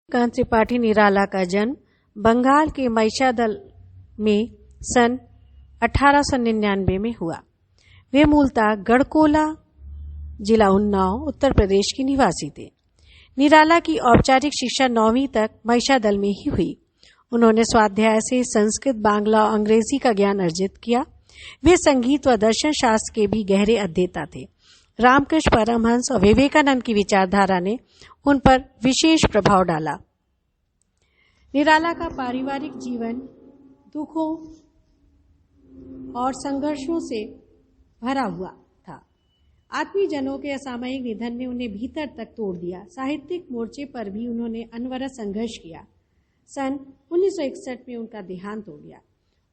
कांत त्रिपाठी निराला का जन्म बंगाल के महिषादल में सन 1899 में हुआ। वे मूलतः गढ़कोला, जिला उन्नाव, उत्तर प्रदेश की निवासी थे। निराला की औपचारिक शिक्षा 9वीं तक महिषादल में ही हुई। उन्होंने स्वाध्याय से संस्कृत, बांग्ला और अंग्रेजी का ज्ञान अर्जित किया। वे संगीत व दर्शन शास्त्र के भी गहरे अध्येता थे। रामकृष्ण परमहंस और विवेकानंद की विचारधारा ने उन पर विशेष प्रभाव डाला। निराला का पारिवारिक जीवन दुखों और संघर्षों से भरा हुआ था। आत्मीयजनों के असामयिक निधन ने उन्हें भीतर तक तोड़ दिया। साहित्यिक मोर्चे पर भी उन्होंने अनवरत संघर्ष किया। सन 1961 में उनका देहांत हो गया।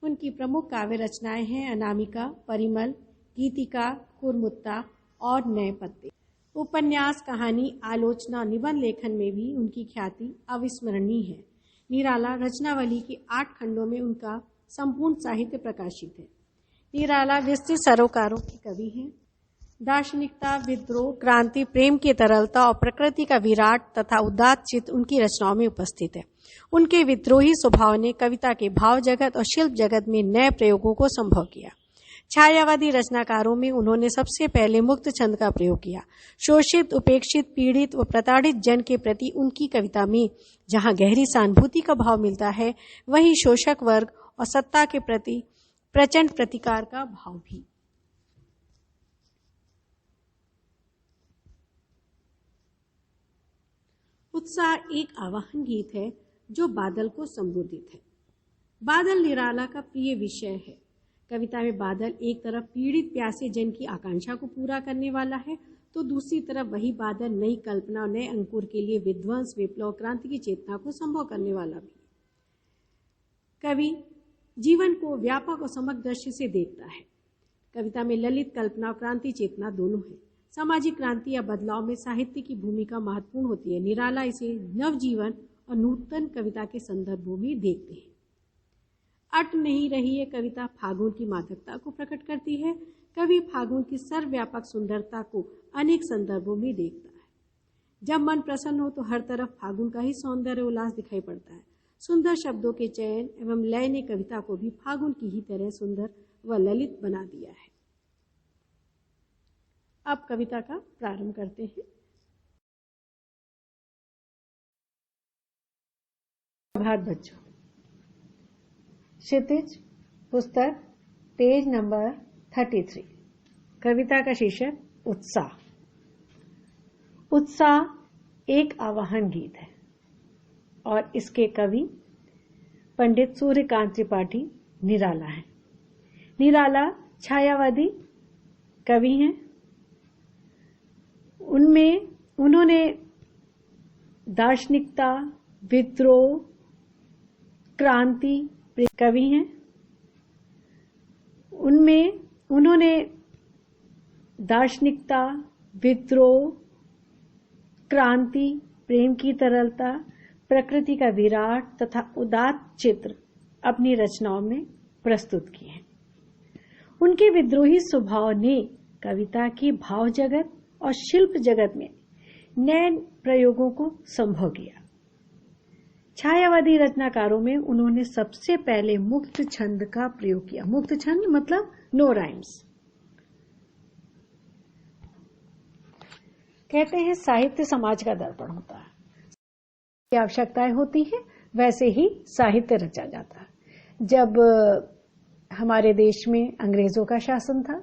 उनकी प्रमुख काव्य रचनाएं हैं अनामिका, परिमल, गीतिका, कुरमुत्ता और नए पत्ते। उपन्यास, कहानी, आलोचना, निबंध लेखन में भी उनकी ख्याति अविस्मरणीय है। निराला रचनावली के 8 खंडों में उनका संपूर्ण साहित्य प्रकाशित है। निराला विस्तृत सरोकारों के कवि हैं। दार्शनिकता, विद्रोह, क्रांति, प्रेम की तरलता और प्रकृति का विराट तथा उदात्त चित्र उनकी रचनाओं में उपस्थित है। उनके विद्रोही स्वभाव ने कविता के भाव जगत और शिल्प जगत में नए प्रयोगों को संभव किया। छायावादी रचनाकारों में उन्होंने सबसे पहले मुक्त छंद का प्रयोग किया। शोषित, उपेक्षित, पीड़ित व प्रताड़ित जन के प्रति उनकी कविता में जहां गहरी सहानुभूति का भाव मिलता है, वहीं शोषक वर्ग और सत्ता के प्रति प्रचंड प्रतिकार का भाव भी। उत्साह एक आवाहन गीत है जो बादल को संबोधित है। बादल निराला का प्रिय विषय है। कविता में बादल एक तरफ पीड़ित प्यासे जन की आकांक्षा को पूरा करने वाला है, तो दूसरी तरफ वही बादल नई कल्पना और नए अंकुर के लिए विध्वंस, विप्लव, क्रांति की चेतना को संभव करने वाला भी। कवि जीवन को व्यापक और समग्र दृष्टि से देखता है। कविता में ललित कल्पना और क्रांति चेतना दोनों है। सामाजिक क्रांति या बदलाव में साहित्य की भूमिका महत्वपूर्ण होती है। निराला इसे नवजीवन और नूतन कविता के संदर्भों में देखते हैं। अट नहीं रही है कविता फागुन की मादकता को प्रकट करती है। कवि फागुन की सर्वव्यापक सुंदरता को अनेक संदर्भों में देखता है। जब मन प्रसन्न हो तो हर तरफ फागुन का ही सौंदर्य उल्लास दिखाई पड़ता है। सुंदर शब्दों के चयन एवं लय ने कविता को भी फागुन की ही तरह सुंदर व ललित बना दिया है। अब कविता का प्रारंभ करते हैं। प्रभात बच्चों। क्षितिज, पुस्तक, पेज नंबर 33। कविता का शीर्षक उत्साह। उत्साह एक आवाहन गीत है और इसके कवि पंडित सूर्यकांत त्रिपाठी निराला हैं। निराला छायावादी कवि हैं। उनमें उन्होंने दार्शनिकता, विद्रोह, क्रांति कवि हैं। उनमें उन्होंने दार्शनिकता, विद्रोह, क्रांति, प्रेम की तरलता, प्रकृति का विराट तथा उदात्त चित्र अपनी रचनाओं में प्रस्तुत किए हैं। उनके विद्रोही स्वभाव ने कविता की भाव जगत और शिल्प जगत में नए प्रयोगों को संभव किया। छायावादी रचनाकारों में उन्होंने सबसे पहले मुक्त छंद का प्रयोग किया। मुक्त छंद मतलब नो राइम्स। कहते हैं साहित्य समाज का दर्पण होता है। आवश्यकताएं होती है वैसे ही साहित्य रचा जाता है। जब हमारे देश में अंग्रेजों का शासन था,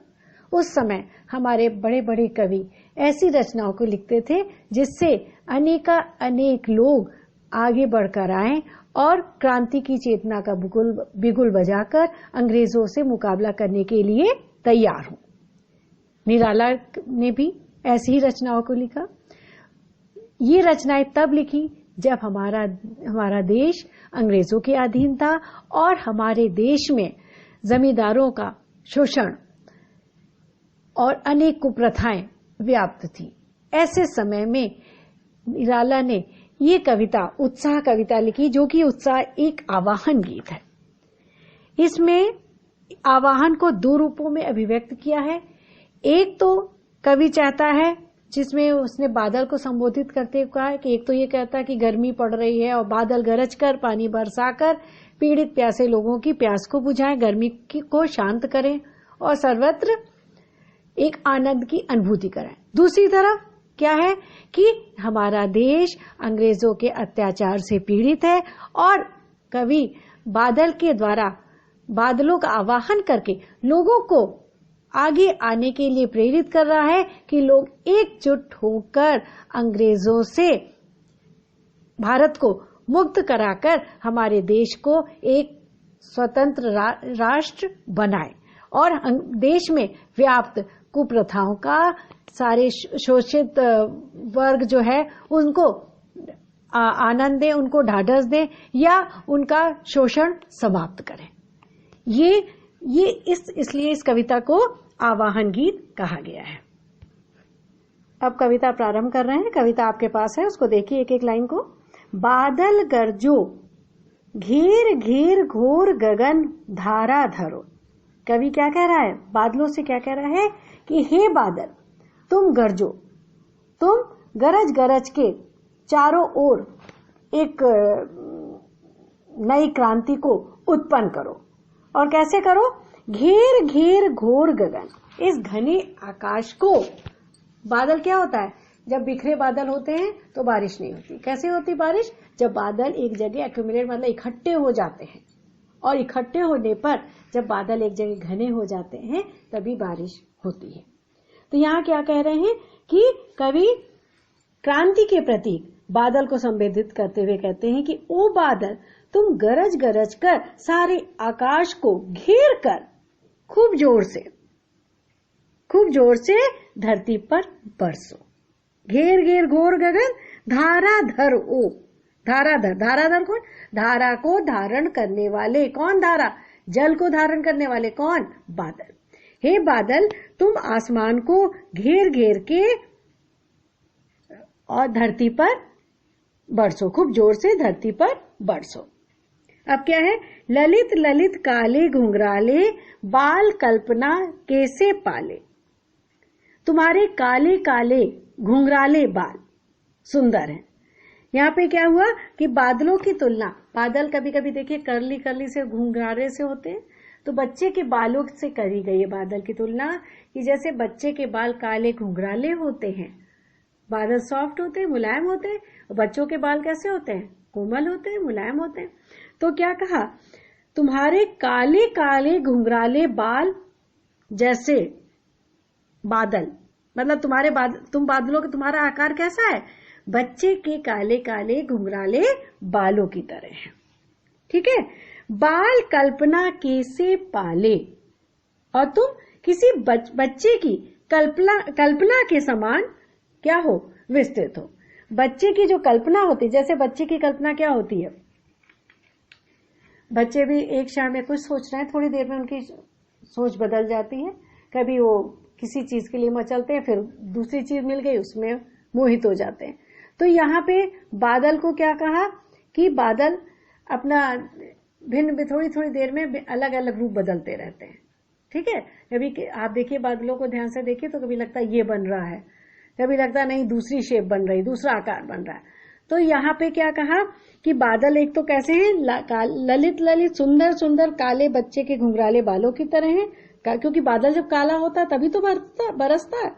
उस समय हमारे बड़े बड़े कवि ऐसी रचनाओं को लिखते थे जिससे अनेक लोग आगे बढ़कर आए और क्रांति की चेतना का बिगुल बजाकर अंग्रेजों से मुकाबला करने के लिए तैयार हों। निराला ने भी ऐसी ही रचनाओं को लिखा। ये रचनाएं तब लिखी जब हमारा देश अंग्रेजों के अधीन था और हमारे देश में जमींदारों का शोषण और अनेक कुप्रथाएं व्याप्त थी। ऐसे समय में निराला ने ये कविता, उत्साह कविता लिखी, जो कि उत्साह एक आवाहन गीत है। इसमें आवाहन को 2 रूपों में अभिव्यक्त किया है। एक तो कवि चाहता है जिसमें उसने बादल को संबोधित करते हुए कहा कि एक तो ये कहता है कि गर्मी पड़ रही है और बादल गरज कर पानी बरसाकर पीड़ित प्यासे लोगों की प्यास को बुझाएं, गर्मी को शांत करें और सर्वत्र एक आनंद की अनुभूति कराएं। दूसरी तरफ क्या है कि हमारा देश अंग्रेजों के अत्याचार से पीड़ित है और कवि बादल के द्वारा बादलों का आवाहन करके लोगों को आगे आने के लिए प्रेरित कर रहा है कि लोग एकजुट होकर अंग्रेजों से भारत को मुक्त कराकर हमारे देश को एक स्वतंत्र राष्ट्र बनाए और देश में व्याप्त कुप्रथाओं का सारे शोषित वर्ग जो है उनको आनंद दें, उनको ढाढ़स दें या उनका शोषण समाप्त करें। ये इसलिए इस कविता को आवाहन गीत कहा गया है। अब कविता प्रारंभ कर रहे हैं। कविता आपके पास है, उसको देखिए एक एक लाइन को। बादल गरजो घेर घेर घोर गगन धारा धरो। कवि क्या कह रहा है? बादलों से क्या कह रहा है कि हे बादल तुम गरजो, तुम गरज गरज के चारों ओर एक नई क्रांति को उत्पन्न करो। और कैसे करो? घेर घेर घोर गगन, इस घने आकाश को। बादल क्या होता है? जब बिखरे बादल होते हैं तो बारिश नहीं होती। कैसे होती बारिश? जब बादल एक जगह एक्यूमुलेट मतलब इकट्ठे हो जाते हैं, और इकट्ठे होने पर जब बादल एक जगह घने हो जाते हैं तभी बारिश होती है। तो यहाँ क्या कह रहे हैं कि कवि क्रांति के प्रतीक बादल को संबोधित करते हुए कहते हैं कि ओ बादल तुम गरज गरज कर सारे आकाश को घेर कर खूब जोर से धरती पर बरसो। घेर घेर घोर गगन धाराधर ओ, धाराधर कौन? धारा को धारण करने वाले। कौन धारा? जल को धारण करने वाले कौन? बादल। हे बादल तुम आसमान को घेर घेर के और धरती पर बरसो, खूब जोर से धरती पर बरसो। अब क्या है? ललित ललित काले घुंघराले बाल कल्पना कैसे पाले। तुम्हारे काले काले घुंघराले बाल सुंदर हैं। यहाँ पे क्या हुआ कि बादलों की तुलना, बादल कभी कभी देखिए करली करली से घुंघराले से होते हैं, तो बच्चे के बालों से करी गई है बादल की तुलना कि जैसे बच्चे के बाल काले घुंघराले होते हैं। बादल सॉफ्ट होते हैं, मुलायम होते हैं, और बच्चों के बाल कैसे होते हैं? कोमल होते हैं, मुलायम होते हैं। तो क्या कहा? तुम्हारे काले काले घुंघराले बाल जैसे बादल, मतलब तुम बादलों का तुम्हारा आकार कैसा है? बच्चे के काले काले घुंघराले बालों की तरह है। ठीक है? बाल कल्पना कैसे पाले, और तुम किसी बच्चे की कल्पना के समान क्या हो? विस्तृत हो। बच्चे की जो कल्पना होती है, जैसे बच्चे की कल्पना क्या होती है? बच्चे भी एक क्षण में कुछ सोच रहे हैं, थोड़ी देर में उनकी सोच बदल जाती है। कभी वो किसी चीज के लिए मचलते हैं, फिर दूसरी चीज मिल गई उसमें मोहित हो जाते हैं। तो यहाँ पे बादल को क्या कहा कि बादल अपना भिन्न थोड़ी देर में अलग अलग रूप बदलते रहते हैं। ठीक है? कभी आप देखिए बादलों को ध्यान से देखिए तो कभी लगता है ये बन रहा है, कभी लगता नहीं दूसरी शेप बन रही, दूसरा आकार बन रहा है। तो यहाँ पे क्या कहा कि बादल एक तो कैसे हैं? ललित ललित सुंदर सुंदर काले बच्चे के घुंघराले बालों की तरह हैं, क्योंकि बादल जब काला होता है तभी तो बरसता है।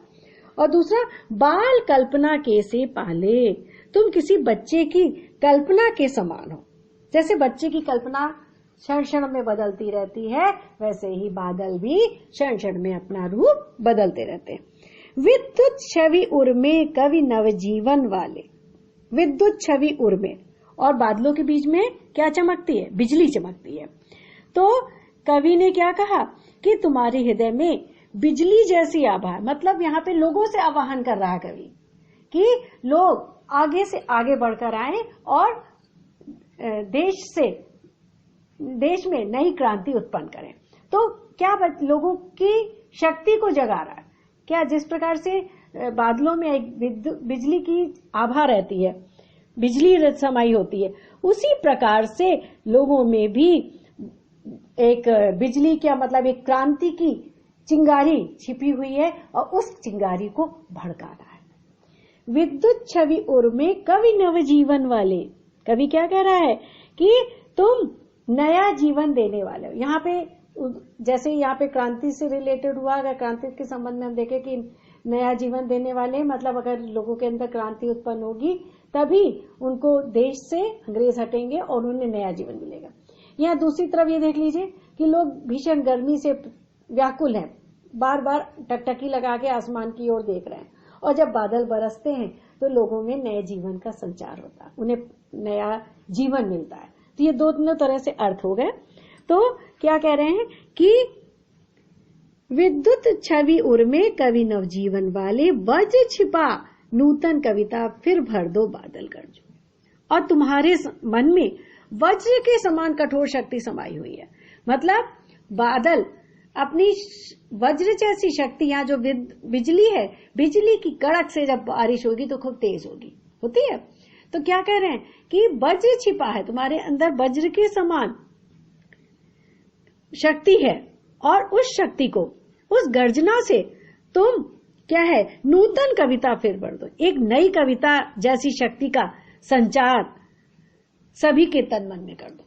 और दूसरा, बाल कल्पना कैसे पाले, तुम किसी बच्चे की कल्पना के समान हो। जैसे बच्चे की कल्पना क्षण क्षण में बदलती रहती है, वैसे ही बादल भी क्षण क्षण में अपना रूप बदलते रहते हैं। विद्युत छवि उर्मे कवि नवजीवन वाले। विद्युत छवि उर्मे, और बादलों के बीच में क्या चमकती है? बिजली चमकती है। तो कवि ने क्या कहा कि तुम्हारे हृदय में बिजली जैसी आभा, मतलब यहाँ पे लोगों से आह्वान कर रहा है कवि कि लोग आगे से आगे बढ़कर आए और देश में नई क्रांति उत्पन्न करें। तो क्या लोगों की शक्ति को जगा रहा है। क्या जिस प्रकार से बादलों में एक बिजली की आभा रहती है, बिजली समाई होती है, उसी प्रकार से लोगों में भी एक बिजली क्या मतलब एक क्रांति की चिंगारी छिपी हुई है और उस चिंगारी को भड़का रहा है। विद्युत छवि उर्मे कवि नवजीवन वाले। कवि क्या कह रहा है कि तुम नया जीवन देने वाले हो। यहाँ पे जैसे यहाँ पे क्रांति से रिलेटेड हुआ, अगर क्रांति के संबंध में हम देखें कि नया जीवन देने वाले मतलब अगर लोगों के अंदर क्रांति उत्पन्न होगी तभी उनको देश से अंग्रेज हटेंगे और उन्हें नया जीवन मिलेगा। यहाँ दूसरी तरफ ये देख लीजिए कि लोग भीषण गर्मी से व्याकुल हैं, बार बार टकटकी लगा के आसमान की ओर देख रहे हैं, और जब बादल बरसते हैं तो लोगों में नए जीवन का संचार होता है, उन्हें नया जीवन मिलता है। तो ये दोनों तरह से अर्थ हो गए। तो क्या कह रहे हैं कि विद्युत छवि उर्मे कवि नवजीवन वाले, वज्र छिपा नूतन कविता फिर भर दो बादल गरजो। और तुम्हारे मन में वज्र के समान कठोर शक्ति समाई हुई है। मतलब बादल अपनी वज्र जैसी शक्ति, यहाँ जो बिजली है, बिजली की कड़क से जब बारिश होगी तो खूब तेज होती है। तो क्या कह रहे हैं कि वज्र छिपा है, तुम्हारे अंदर वज्र के समान शक्ति है, और उस शक्ति को, उस गर्जना से तुम क्या है, नूतन कविता फिर भर दो। एक नई कविता जैसी शक्ति का संचार सभी के तन मन में कर दो।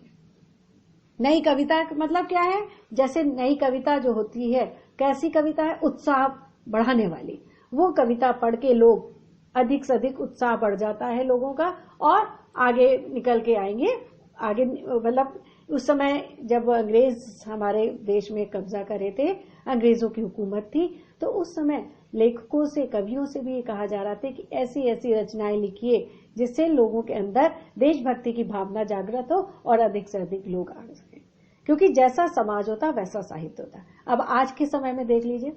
नई कविता मतलब क्या है, जैसे नई कविता जो होती है, कैसी कविता है, उत्साह बढ़ाने वाली। वो कविता पढ़ के लोग अधिक से अधिक उत्साह बढ़ जाता है लोगों का, और आगे निकल के आएंगे। आगे मतलब उस समय जब अंग्रेज हमारे देश में कब्जा करे थे, अंग्रेजों की हुकूमत थी, तो उस समय लेखकों से, कवियों से भी ये कहा जा रहा था कि ऐसी ऐसी रचनाएं लिखिए जिससे लोगों के अंदर देशभक्ति की भावना जागृत हो और अधिक से अधिक लोग आ सके, क्योंकि जैसा समाज होता वैसा साहित्य होता। अब आज के समय में देख लीजिए,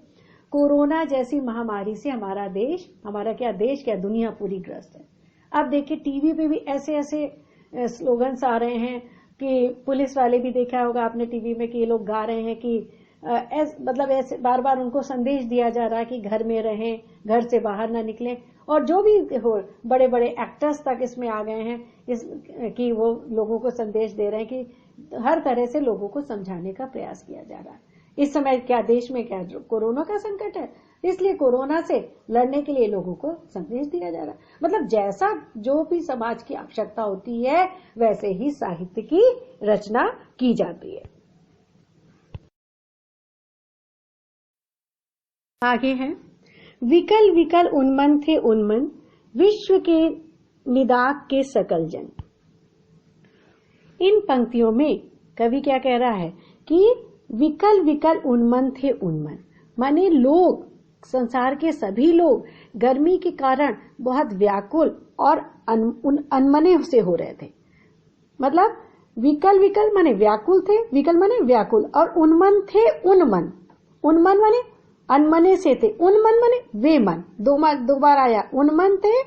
कोरोना जैसी महामारी से हमारा देश, देश क्या दुनिया पूरी ग्रस्त है। अब देखिए टीवी पे भी ऐसे ऐसे स्लोगन्स आ रहे हैं कि पुलिस वाले भी देखा होगा आपने टीवी में कि ये लोग गा रहे हैं कि मतलब ऐसे बार बार उनको संदेश दिया जा रहा है कि घर में रहें, घर से बाहर ना निकलें। और जो भी हो, बड़े बड़े एक्टर्स तक इसमें आ गए हैं कि वो लोगों को संदेश दे रहे हैं कि हर तरह से लोगों को समझाने का प्रयास किया जा रहा है। इस समय क्या देश में क्या कोरोना का संकट है, इसलिए कोरोना से लड़ने के लिए लोगों को संदेश दिया जा रहा है। मतलब जैसा जो भी समाज की आवश्यकता होती है वैसे ही साहित्य की रचना की जाती है। आगे है, विकल विकल उन्मन थे उन्मन, विश्व के निदाग के सकल जन। इन पंक्तियों में कवि क्या कह रहा है कि विकल विकल उन्मन थे उन्मन, माने लोग, संसार के सभी लोग गर्मी के कारण बहुत व्याकुल और अनमने से हो रहे थे। मतलब विकल विकल माने व्याकुल थे, विकल माने व्याकुल, और उन्मन थे उन्मन। उन्मन माने अनमने से थे, उन्मन माने वे मन, दो बार आया, उन्मन थे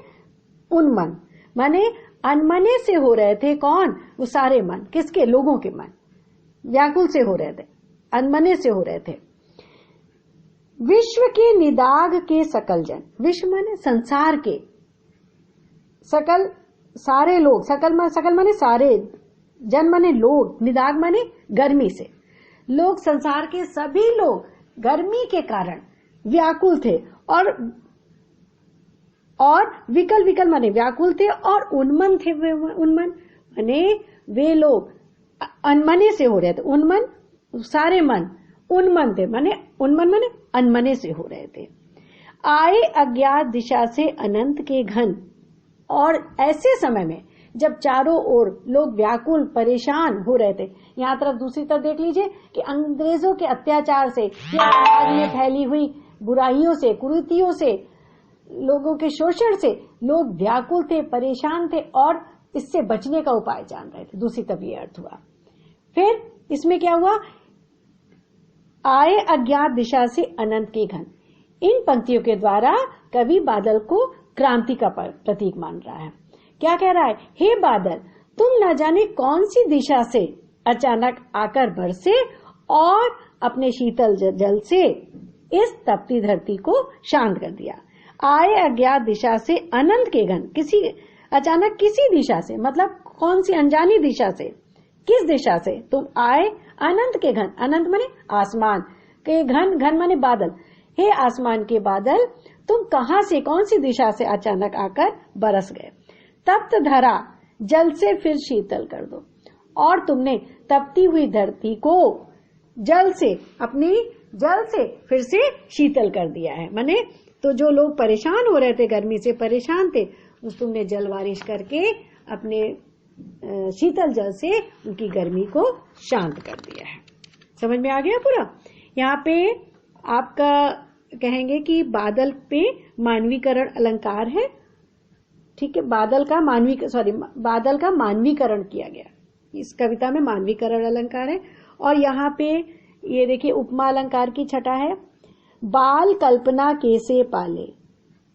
उन्मन माने अनमने से हो रहे थे। कौन? वो सारे मन, किसके? लोगों के मन व्याकुल से हो रहे थे, अनमने से हो रहे थे। विश्व के निदाग के सकल जन, विश्व माने संसार के, सकल सारे लोग, सकल माने सारे, जन माने लोग, निदाग माने गर्मी से। लोग, संसार के सभी लोग गर्मी के कारण व्याकुल थे, और विकल विकल माने व्याकुल थे, और उन्मन थे। उन्मन माने वे लोग अनमने से हो रहे थे, उन्मन सारे मन, उन्मन थे माने उन्मन माने अनमने से हो रहे थे। आए अज्ञात दिशा से अनंत के घन, और ऐसे समय में जब चारों ओर लोग व्याकुल परेशान हो रहे थे। यहाँ तरफ दूसरी तरफ देख लीजिए कि अंग्रेजों के अत्याचार से या समाज में फैली हुई बुराइयों से, कुरीतियों से, लोगों के शोषण से लोग व्याकुल थे, परेशान थे, और इससे बचने का उपाय जान रहे थे। दूसरी तरफ ये अर्थ हुआ। फिर इसमें क्या हुआ? आए अज्ञात दिशा से अनंत के घन। इन पंक्तियों के द्वारा कवि बादल को क्रांति का प्रतीक मान रहा है। क्या कह रहा है? हे बादल, तुम न जाने कौन सी दिशा से अचानक आकर बरसे और अपने शीतल जल से इस तपती धरती को शांत कर दिया। आए अज्ञात दिशा से अनंत के घन, अचानक किसी दिशा से, मतलब कौन सी अनजानी दिशा से, किस दिशा से तुम आए? अनंत के घन, अनंत माने आसमान के घन, घन माने बादल। हे आसमान के बादल, तुम कहां से, कौन सी दिशा से अचानक आकर बरस गए। तप्त धरा जल से फिर शीतल कर दो, और तुमने तपती हुई धरती को जल से, अपनी जल से फिर से शीतल कर दिया है। माने तो जो लोग परेशान हो रहे थे, गर्मी से परेशान थे, उस तुमने जल बारिश करके अपने शीतल जल से उनकी गर्मी को शांत कर दिया है। समझ में आ गया पूरा। यहाँ पे आपका कहेंगे कि बादल पे मानवीकरण अलंकार है, ठीक है। बादल का मानवीकरण किया गया, इस कविता में मानवीकरण अलंकार है। और यहाँ पे ये देखिए उपमा अलंकार की छटा है, बाल कल्पना के से पाले,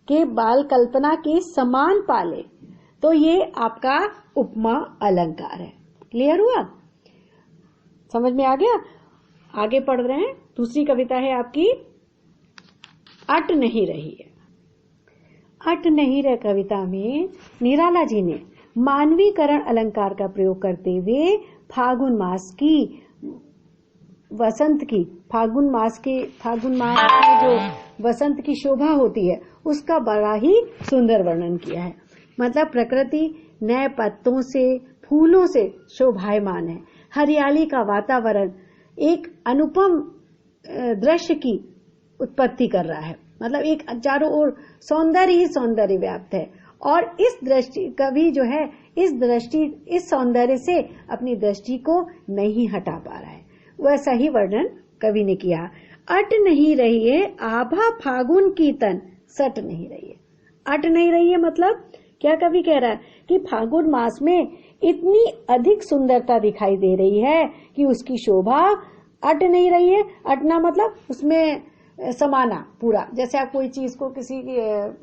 के बाल कल्पना के समान पाले, तो ये आपका उपमा अलंकार है। क्लियर हुआ, समझ में आ गया। आगे पढ़ रहे हैं। दूसरी कविता है आपकी अट नहीं रही है। अट नहीं रहे कविता में निराला जी ने मानवीकरण अलंकार का प्रयोग करते हुए फागुन मास की, वसंत की, फागुन मास में जो वसंत की शोभा होती है उसका बड़ा ही सुंदर वर्णन किया है। मतलब प्रकृति नए पत्तों से, फूलों से शोभायमान है। हरियाली का वातावरण एक अनुपम दृश्य की उत्पत्ति कर रहा है। मतलब एक चारों ओर सौंदर्य ही सौंदर्य व्याप्त है, और इस दृष्टि कवि जो है इस सौंदर्य से अपनी दृष्टि को नहीं हटा पा रहा है। वैसा ही वर्णन कवि ने किया। अट नहीं रही है आभा फागुन की तन सट नहीं रही है। अट नहीं रही है मतलब क्या कवि कह रहा है कि फागुन मास में इतनी अधिक सुंदरता दिखाई दे रही है कि उसकी शोभा अट नहीं रही है। अटना मतलब उसमें समाना पूरा। जैसे आप कोई चीज को किसी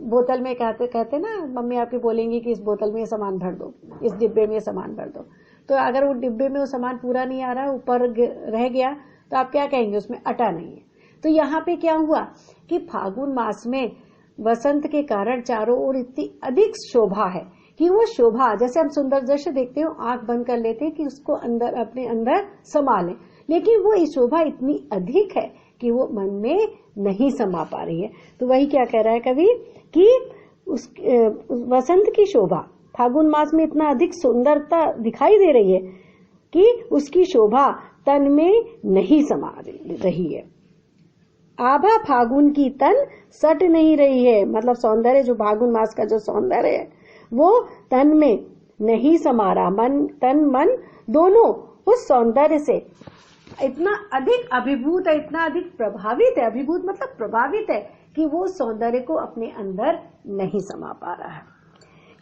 बोतल में कहते ना, मम्मी आपकी बोलेंगी कि इस बोतल में सामान भर दो, इस डिब्बे में सामान भर दो, तो अगर वो डिब्बे में वो सामान पूरा नहीं आ रहा, ऊपर रह गया, तो आप क्या कहेंगे, उसमें अटा नहीं है। तो यहाँ पे क्या हुआ कि फागुन मास में वसंत के कारण चारों ओर इतनी अधिक शोभा है कि वो शोभा, जैसे हम सुंदर दृश्य देखते हो आंख बंद कर लेते हैं कि उसको अंदर अपने अंदर समा लें, लेकिन वो ये शोभा इतनी अधिक है कि वो मन में नहीं समा पा रही है। तो वही क्या कह रहा है कवि कि उस वसंत की शोभा फागुन मास में इतना अधिक सुंदरता दिखाई दे रही है कि उसकी शोभा तन में नहीं समा रही है। आभा फागुन की तन सट नहीं रही है, मतलब सौंदर्य, जो फागुन मास का जो सौंदर्य है वो तन में नहीं समा रहा। तन मन दोनों उस सौंदर्य से इतना अधिक अभिभूत है, इतना अधिक प्रभावित है। अभिभूत मतलब प्रभावित है कि वो सौंदर्य को अपने अंदर नहीं समा पा रहा है।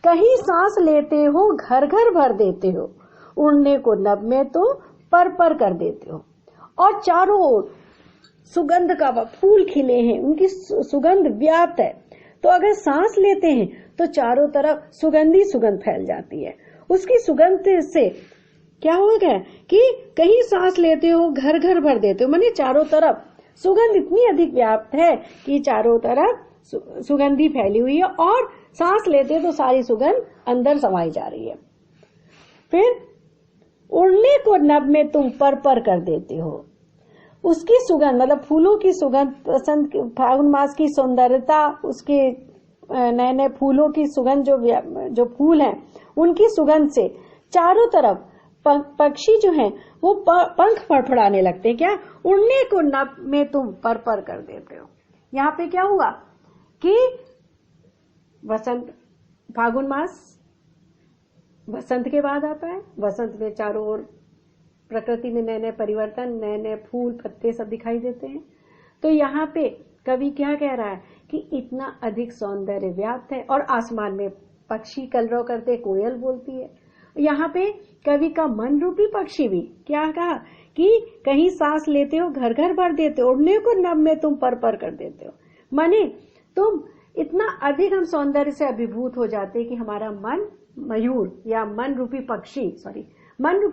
कहीं सांस लेते हो घर घर भर देते हो, उड़ने को नभ में तो पर पर कर देते हो, और चारों ओर सुगंध का फूल खिले हैं, उनकी सुगंध व्याप्त है। तो अगर सांस लेते हैं तो चारों तरफ सुगंधी सुगंध फैल जाती है। उसकी सुगंध से क्या होगा कि कहीं सांस लेते हो घर घर भर देते हो, माने चारों तरफ सुगंध इतनी अधिक व्याप्त है कि चारों तरफ सुगंधी फैली हुई है, और सांस लेते हो तो सारी सुगंध अंदर समाई जा रही है। फिर उड़ने को नभ में तुम पर पर कर देते हो, उसकी सुगंध मतलब फूलों की सुगंध, बसंत फागुन मास की सौंदर्यता, उसके नए नए फूलों की सुगंध, जो फूल हैं उनकी सुगंध से चारों तरफ पक्षी जो हैं वो पंख फड़फड़ाने लगते हैं। क्या, उड़ने को नभ में तुम पर पर कर देते हो। यहाँ पे क्या हुआ कि वसंत, फागुन मास वसंत के बाद आता है। वसंत में चारों ओर प्रकृति में नए नए परिवर्तन, नए नए फूल पत्ते सब दिखाई देते हैं। तो यहाँ पे कवि क्या कह रहा है कि इतना अधिक सौंदर्य व्याप्त है, और आसमान में पक्षी कलरव करते, कोयल बोलती है। यहाँ पे कवि का मन रूपी पक्षी भी क्या कहा कि कहीं सांस लेते हो घर घर भर देते हो, उड़ने को नभ में तुम पर पर कर देते हो। माने तुम इतना अधिक हम सौंदर्य से अभिभूत हो जाते कि हमारा मन मयूर या मन रूपी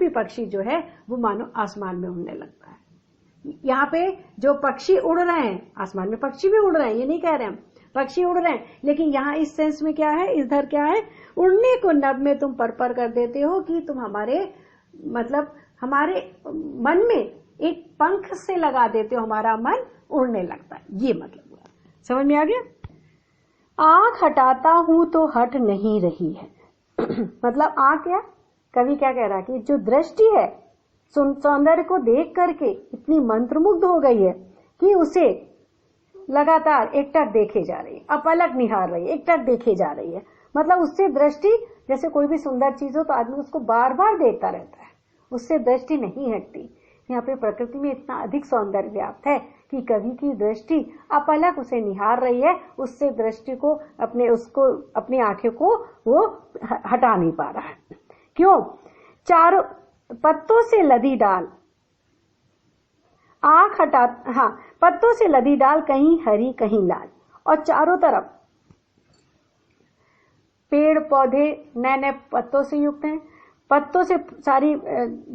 पक्षी जो है वो मानो आसमान में उड़ने लगता है। यहाँ पे जो पक्षी उड़ रहे हैं, आसमान में पक्षी भी उड़ रहे हैं, ये नहीं कह रहे हम पक्षी उड़ रहे हैं, लेकिन यहाँ इस सेंस में क्या है, इधर क्या है, उड़ने को नभ में तुम पर पर कर देते हो कि तुम हमारे मन में एक पंख से लगा देते हो, हमारा मन उड़ने लगता है। ये मतलब हुआ। समझ में आ गया। आंख हटाता हूं तो हट नहीं रही है। मतलब आंख क्या, कवि क्या कह रहा है कि जो दृष्टि है सौंदर्य को देख करके इतनी मंत्रमुग्ध हो गई है कि उसे लगातार एकटक देखे जा रही है, अपलक निहार रही है, एकटक देखे जा रही है। मतलब उससे दृष्टि, जैसे कोई भी सुंदर चीज हो तो आदमी उसको बार बार देखता रहता है, उससे दृष्टि नहीं हटती। यहाँ पे प्रकृति में इतना अधिक सौंदर्य व्याप्त है कि कवि की दृष्टि अपलक उसे निहार रही है, उससे दृष्टि को अपनी आंखें को वो हटा नहीं पा रहा है। क्यों? चारों पत्तों से लदी डाल, आंख हटा, हाँ, पत्तों से लदी डाल कहीं हरी कहीं लाल, और चारों तरफ पेड़ पौधे नए नए पत्तों से युक्त हैं। पत्तों से सारी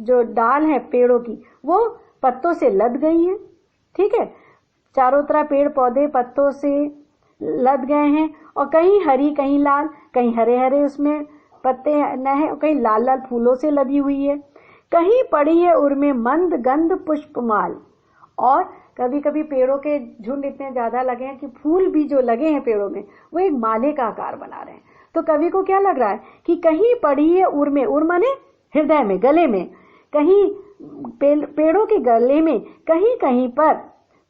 जो डाल है पेड़ों की वो पत्तों से लद गई है। ठीक है, चारों तरफ पेड़ पौधे पत्तों से लद गए हैं, और कहीं हरी कहीं लाल, कहीं हरे हरे उसमें पत्ते न है, कहीं लाल लाल फूलों से लदी हुई है। कहीं पड़ी है उर्मे मंद गंध पुष्पमाल, और कभी कभी पेड़ों के झुंड इतने ज्यादा लगे हैं कि फूल भी जो लगे हैं पेड़ों में वो एक माले का आकार बना रहे हैं। तो कवि को क्या लग रहा है कि कहीं पड़ी है उर्मे, उर माने हृदय में, गले में, कहीं पेड़ों के गले में कहीं कहीं पर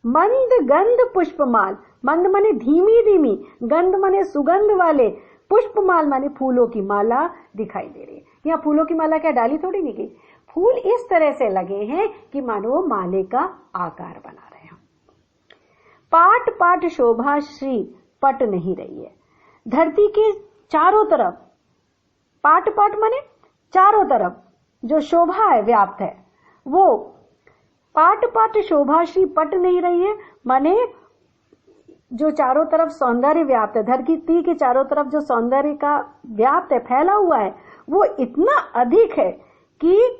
मंद गंध पुष्पमाल, मंद माने धीमी धीमी, गंध माने सुगंध वाले, पुष्पमाल माने फूलों की माला दिखाई दे रही है। यहाँ फूलों की माला क्या डाली थोड़ी नहीं की, फूल इस तरह से लगे हैं कि मानो माले का आकार बना रहे हैं। पाट पाट शोभा श्री पट नहीं रही है। धरती के चारों तरफ, पाट पाट माने चारों तरफ जो शोभा है व्याप्त है, वो पाट पाट शोभा श्री पट नहीं रही है, माने जो चारों तरफ सौंदर्य व्याप्त है, धरती के चारों तरफ जो सौंदर्य का व्याप्त है, फैला हुआ है, वो इतना अधिक है कि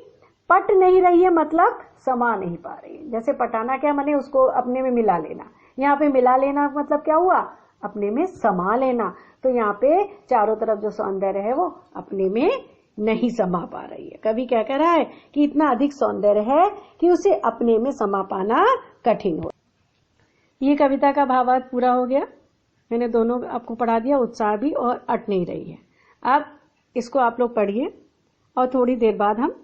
पट नहीं रही है, मतलब समा नहीं पा रही है। जैसे पटाना क्या माने उसको अपने में मिला लेना, यहाँ पे मिला लेना मतलब क्या हुआ, अपने में समा लेना। तो यहाँ पे चारों तरफ जो सौंदर्य है वो अपने में नहीं समा पा रही है। कवि क्या कह रहा है कि इतना अधिक सौंदर्य है कि उसे अपने में समा पाना कठिन हो। ये कविता का भावार्थ पूरा हो गया। मैंने दोनों आपको पढ़ा दिया, उत्साह भी और अट नहीं रही है। अब इसको आप लोग पढ़िए, और थोड़ी देर बाद हम,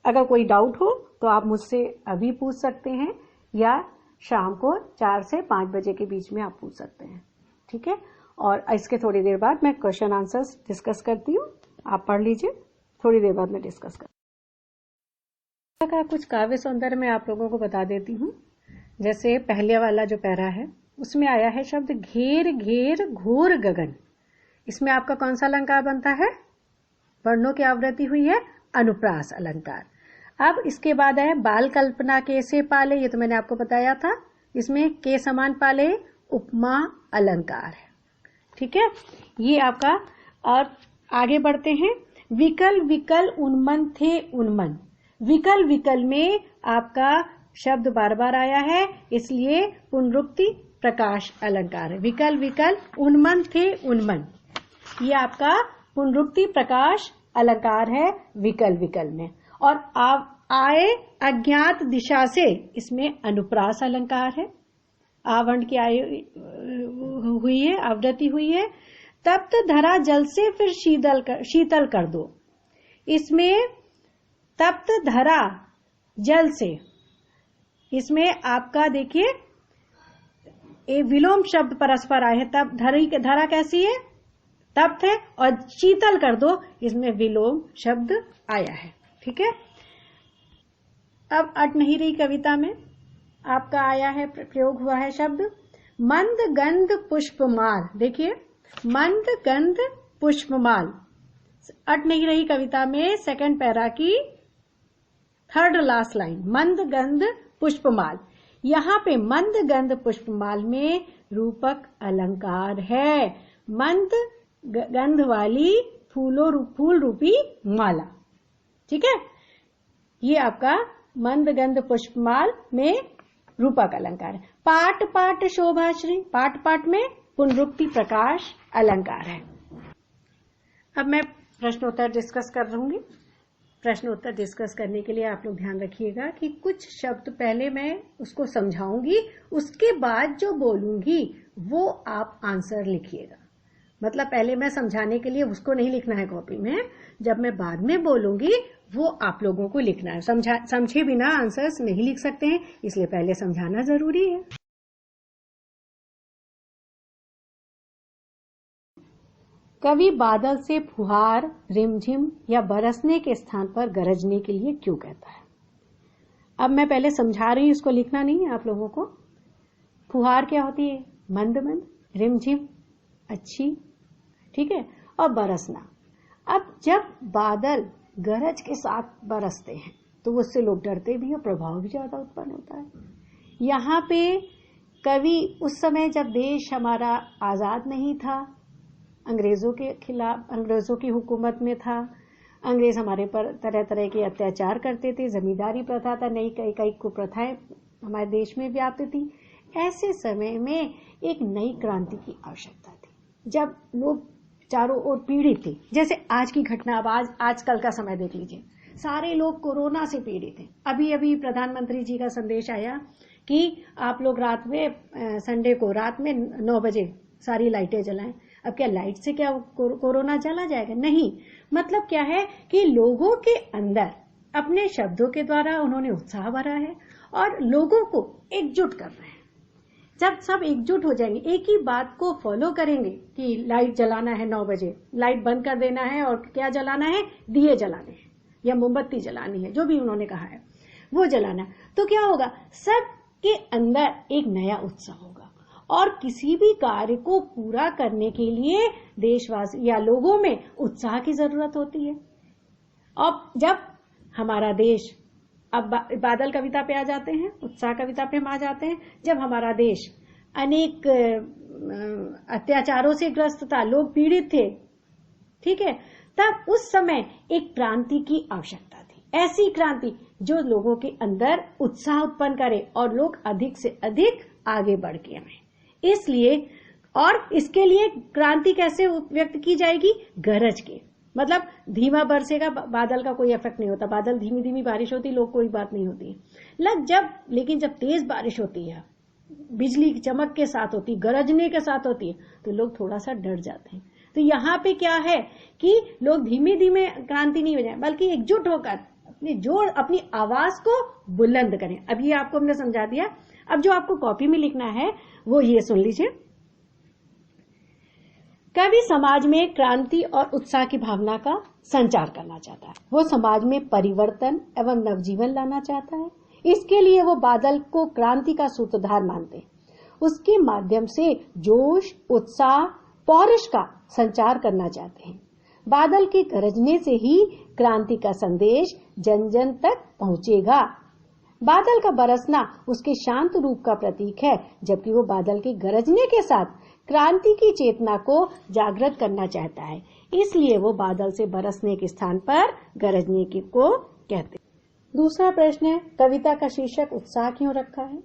अगर कोई डाउट हो तो आप मुझसे अभी पूछ सकते हैं, या शाम को 4 से 5 बजे के बीच में आप पूछ सकते हैं। ठीक है, और इसके थोड़ी देर बाद मैं क्वेश्चन आंसर्स डिस्कस करती हूँ, आप पढ़ लीजिए, थोड़ी देर बाद मैं डिस्कस का कुछ काव्य सौंदर्य मैं आप लोगों को बता देती हूँ। जैसे पहले वाला जो पैरा है उसमें आया है शब्द घेर घेर घोर गगन। इसमें आपका कौन सा अलंकार बनता है, वर्णों की आवृत्ति हुई है, अनुप्रास अलंकार। अब इसके बाद है बाल कल्पना के से पाले, ये तो मैंने आपको बताया था, इसमें के समान पाले उपमा अलंकार है। ठीक है, ये आपका। और आगे बढ़ते हैं, विकल विकल उन्मन थे उन्मन। विकल विकल में आपका शब्द बार बार आया है, इसलिए पुनरुक्ति प्रकाश अलंकार है। विकल विकल उन्मन थे उन्मन, ये आपका पुनरुक्ति प्रकाश अलंकार है विकल विकल में। और आए अज्ञात दिशा से, इसमें अनुप्रास अलंकार है, आवरण की आय हुई है, आवृत्ति हुई है। तप्त धरा जल से फिर शीतल कर दो, इसमें तप्त धरा जल से, इसमें आपका देखिए ये विलोम शब्द परस्पर आए हैं। तब धरा कैसी है, तप्त है, और शीतल कर दो, इसमें विलोम शब्द आया है। ठीक है, अब अट नहीं रही कविता में आपका आया है, प्रयोग हुआ है शब्द मंद गंध पुष्पमाल। देखिए मंद गंध पुष्पमाल, अट नहीं रही कविता में सेकंड पैरा की थर्ड लास्ट लाइन, मंद गंध पुष्पमाल। यहाँ पे मंद गंध पुष्पमाल में रूपक अलंकार है, मंद गंध वाली फूल रूपी माला। ठीक है, ये आपका मंद गंध पुष्पमाल में रूपक अलंकार है। पाट पाट शोभाश्री, पाट पाट में पुनरुक्ति प्रकाश अलंकार है। अब मैं प्रश्नोत्तर डिस्कस कर रहूंगी। प्रश्नोत्तर डिस्कस करने के लिए आप लोग ध्यान रखिएगा कि कुछ शब्द पहले मैं उसको समझाऊंगी, उसके बाद जो बोलूंगी वो आप आंसर लिखिएगा। मतलब पहले मैं समझाने के लिए उसको नहीं लिखना है कॉपी में, जब मैं बाद में बोलूंगी वो आप लोगों को लिखना है। समझे बिना आंसर्स नहीं लिख सकते हैं, इसलिए पहले समझाना जरूरी है। कवि बादल से फुहार, रिमझिम या बरसने के स्थान पर गरजने के लिए क्यों कहता है? अब मैं पहले समझा रही हूं, इसको लिखना नहीं है आप लोगों को। फुहार क्या होती है? मंद मंद। रिमझिम अच्छी, ठीक है, और बरसना। अब जब बादल गरज के साथ बरसते हैं तो उससे लोग डरते भी और प्रभाव भी ज्यादा उत्पन्न होता है। यहाँ पे कवि उस समय जब देश हमारा आजाद नहीं था, अंग्रेजों के खिलाफ, अंग्रेजों की हुकूमत में था, अंग्रेज हमारे पर तरह तरह के अत्याचार करते थे, जमींदारी प्रथा था, नई कई कई कुप्रथाएं हमारे देश में व्याप्त थी। ऐसे समय में एक नई क्रांति की आवश्यकता थी, जब लोग चारों ओर पीड़ित थे। जैसे आज की घटना, अब आजकल का समय देख लीजिए, सारे लोग कोरोना से पीड़ित हैं। अभी अभी प्रधानमंत्री जी का संदेश आया कि आप लोग रात में, संडे को रात में 9 बजे सारी लाइटें जलाएं। अब क्या लाइट से क्या कोरोना चला जाएगा? नहीं। मतलब क्या है कि लोगों के अंदर अपने शब्दों के द्वारा उन्होंने उत्साह भरा है और लोगों को एकजुट कर रहे हैं। जब सब एकजुट हो जाएंगे, एक ही बात को फॉलो करेंगे कि लाइट जलाना है 9 बजे, लाइट बंद कर देना है, और क्या जलाना है? दिए जलाने हैं या मोमबत्ती जलानी है, जो भी उन्होंने कहा है वो जलाना। तो क्या होगा? सबके अंदर एक नया उत्साह होगा और किसी भी कार्य को पूरा करने के लिए देशवासी या लोगों में उत्साह की जरूरत होती है। और जब हमारा देश, अब बादल कविता पे आ जाते हैं, उत्साह कविता पे हम आ जाते हैं। जब हमारा देश अनेक अत्याचारों से ग्रस्त था, लोग पीड़ित थे, ठीक है, तब उस समय एक क्रांति की आवश्यकता थी। ऐसी क्रांति जो लोगों के अंदर उत्साह उत्पन्न करे और लोग अधिक से अधिक आगे बढ़ के आए। इसलिए, और इसके लिए क्रांति कैसे व्यक्त की जाएगी? गरज के, मतलब धीमा बरसेगा, बादल का कोई इफेक्ट नहीं होता, बादल धीमी धीमी बारिश होती, लोग कोई बात नहीं होती लेकिन जब तेज बारिश होती है, बिजली की चमक के साथ होती, गरजने के साथ होती है, तो लोग थोड़ा सा डर जाते हैं। तो यहाँ पे क्या है कि लोग धीमे धीमे क्रांति नहीं हो जाए, बल्कि एकजुट होकर अपनी आवाज को बुलंद करें। अब ये आपको हमने समझा दिया। अब जो आपको कॉपी में लिखना है वो ये सुन लीजिए। कवि समाज में क्रांति और उत्साह की भावना का संचार करना चाहता है। वो समाज में परिवर्तन एवं नवजीवन लाना चाहता है। इसके लिए वो बादल को क्रांति का सूत्रधार मानते हैं। उसके माध्यम से जोश, उत्साह, पौरुष का संचार करना चाहते हैं। बादल के गरजने से ही क्रांति का संदेश जन जन तक पहुंचेगा। बादल का बरसना उसके शांत रूप का प्रतीक है, जबकि वो बादल के गरजने के साथ क्रांति की चेतना को जागृत करना चाहता है। इसलिए वो बादल से बरसने के स्थान पर गरजने की को कहते हैं। दूसरा प्रश्न है, कविता का शीर्षक उत्साह क्यों रखा है?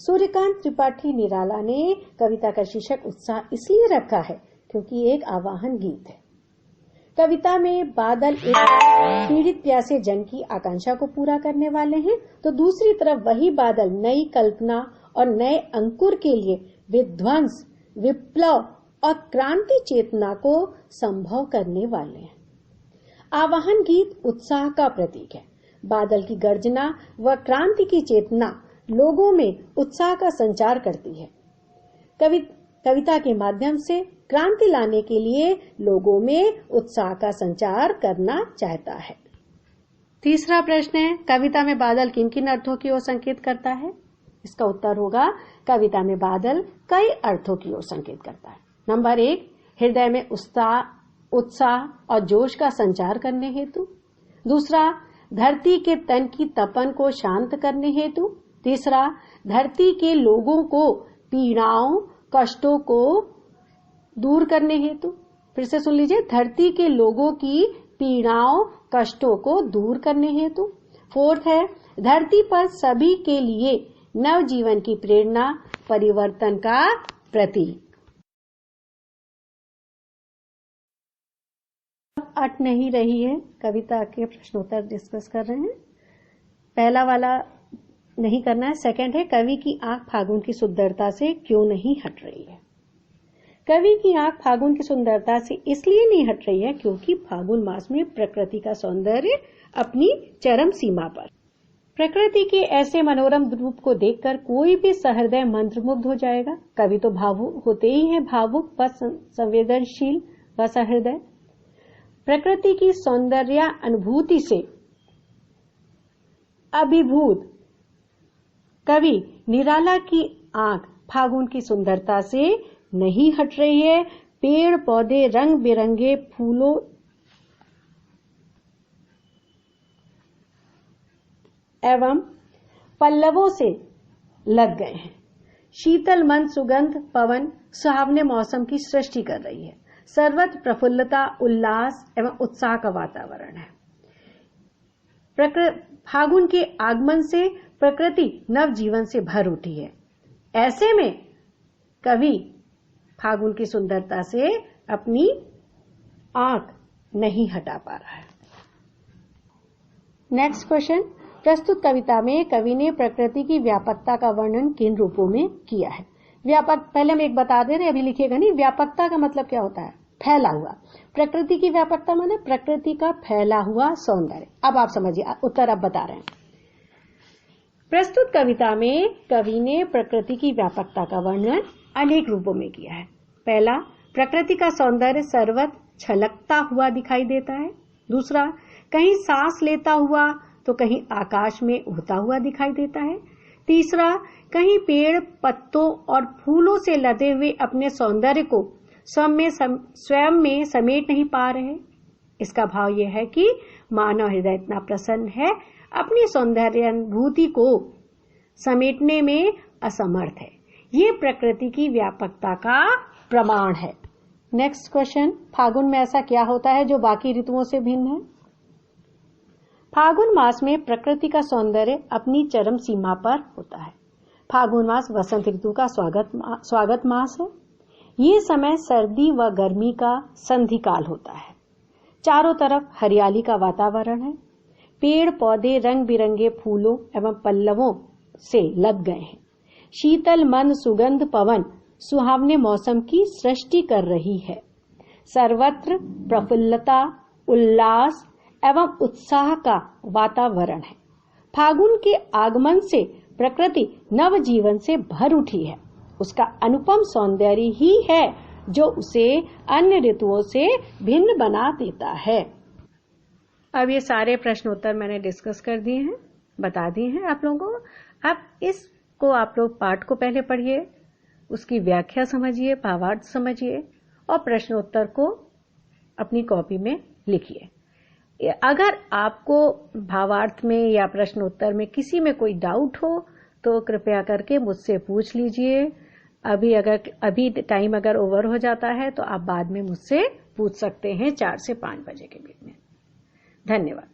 सूर्यकांत त्रिपाठी निराला ने कविता का शीर्षक उत्साह इसलिए रखा है क्योंकि एक आवाहन गीत है। कविता में बादल एक पीड़ित प्यासे जन की आकांक्षा को पूरा करने वाले हैं, तो दूसरी तरफ वही बादल नई कल्पना और नए अंकुर के लिए विध्वंस, विप्लव और क्रांति चेतना को संभव करने वाले हैं। आवाहन गीत उत्साह का प्रतीक है। बादल की गर्जना व क्रांति की चेतना लोगों में उत्साह का संचार करती है। कविता के माध्यम से क्रांति लाने के लिए लोगों में उत्साह का संचार करना चाहता है। तीसरा प्रश्न है, कविता में बादल किन किन अर्थों की ओर संकेत करता है? इसका उत्तर होगा, कविता में बादल कई अर्थों की ओर संकेत करता है। नंबर 1, हृदय में उत्साह और जोश का संचार करने हेतु। दूसरा, धरती के तन की तपन को शांत करने हेतु। तीसरा, धरती के लोगों को पीड़ाओं, कष्टों को दूर करने हेतु। फिर से सुन लीजिए, धरती के लोगों की पीड़ाओं, कष्टों को दूर करने हेतु। फोर्थ है, धरती पर सभी के लिए नव जीवन की प्रेरणा, परिवर्तन का प्रतीक। अट नहीं रही है, कविता के प्रश्नोत्तर डिस्कस कर रहे हैं। पहला वाला नहीं करना है। सेकंड है, कवि की आंख फागुन की सुंदरता से क्यों नहीं हट रही है। कवि की आंख फागुन की सुंदरता से इसलिए नहीं हट रही है क्योंकि फागुन मास में प्रकृति का सौंदर्य अपनी चरम सीमा पर। प्रकृति के ऐसे मनोरम रूप को देखकर कोई भी सहृदय मंत्रमुग्ध हो जाएगा। कवि तो भावुक होते ही है, भावुक व संवेदनशील व सहृदय। प्रकृति की सौंदर्य अनुभूति से अभिभूत कवि निराला की आंख फागुन की सुंदरता से नहीं हट रही है। पेड़ पौधे रंग बिरंगे फूलों एवं पल्लवों से लग गए हैं। शीतल मंद सुगंध पवन सुहावने मौसम की सृष्टि कर रही है। सर्वत्र प्रफुल्लता, उल्लास एवं उत्साह का वातावरण है। फागुन के आगमन से प्रकृति नव जीवन से भर उठी है। ऐसे में कवि फागुन की सुंदरता से अपनी आंख नहीं हटा पा रहा है। नेक्स्ट क्वेश्चन, प्रस्तुत कविता में कवि ने प्रकृति की व्यापकता का वर्णन किन रूपों में किया है? व्यापक, पहले हम एक बता दे रहे, अभी लिखिएगा नहीं। व्यापकता का मतलब क्या होता है? फैला हुआ। प्रकृति की व्यापकता माने प्रकृति का फैला हुआ सौंदर्य। अब आप समझिए, उत्तर अब बता रहे हैं। प्रस्तुत कविता में कवि ने प्रकृति की व्यापकता का वर्णन अनेक रूपों में किया है। पहला, प्रकृति का सौंदर्य सर्वत्र छलकता हुआ दिखाई देता है। दूसरा, कहीं सांस लेता हुआ तो कहीं आकाश में उड़ता हुआ दिखाई देता है। तीसरा, कहीं पेड़ पत्तों और फूलों से लदे हुए अपने सौंदर्य को स्वयं में समेट नहीं पा रहे। इसका भाव यह है कि मानव हृदय इतना प्रसन्न है, अपनी सौंदर्यानुभूति को समेटने में असमर्थ है। ये प्रकृति की व्यापकता का प्रमाण है। नेक्स्ट क्वेश्चन, फागुन में ऐसा क्या होता है जो बाकी ऋतुओं से भिन्न है? फागुन मास में प्रकृति का सौंदर्य अपनी चरम सीमा पर होता है। फागुन मास वसंत ऋतु का स्वागत मास है। ये समय सर्दी व गर्मी का संधि काल होता है। चारों तरफ हरियाली का वातावरण है। पेड़ पौधे रंग बिरंगे फूलों एवं पल्लवों से लग गए हैं। शीतल मंद सुगंध पवन सुहावने मौसम की सृष्टि कर रही है। सर्वत्र प्रफुल्लता, उल्लास एवं उत्साह का वातावरण है। फागुन के आगमन से प्रकृति नव जीवन से भर उठी है। उसका अनुपम सौंदर्य ही है जो उसे अन्य ऋतुओं से भिन्न बना देता है। अब ये सारे प्रश्न उत्तर मैंने डिस्कस कर दिए हैं, बता दिए हैं आप लोगों को। अब इसको आप लोग पाठ को पहले पढ़िए, उसकी व्याख्या समझिए, भावार्थ समझिए और प्रश्न उत्तर को अपनी कॉपी में लिखिए। अगर आपको भावार्थ में या प्रश्न उत्तर में किसी में कोई डाउट हो तो कृपया करके मुझसे पूछ लीजिए। अभी टाइम अगर ओवर हो जाता है तो आप बाद में मुझसे पूछ सकते हैं 4 से 5 बजे के बीच में। धन्यवाद।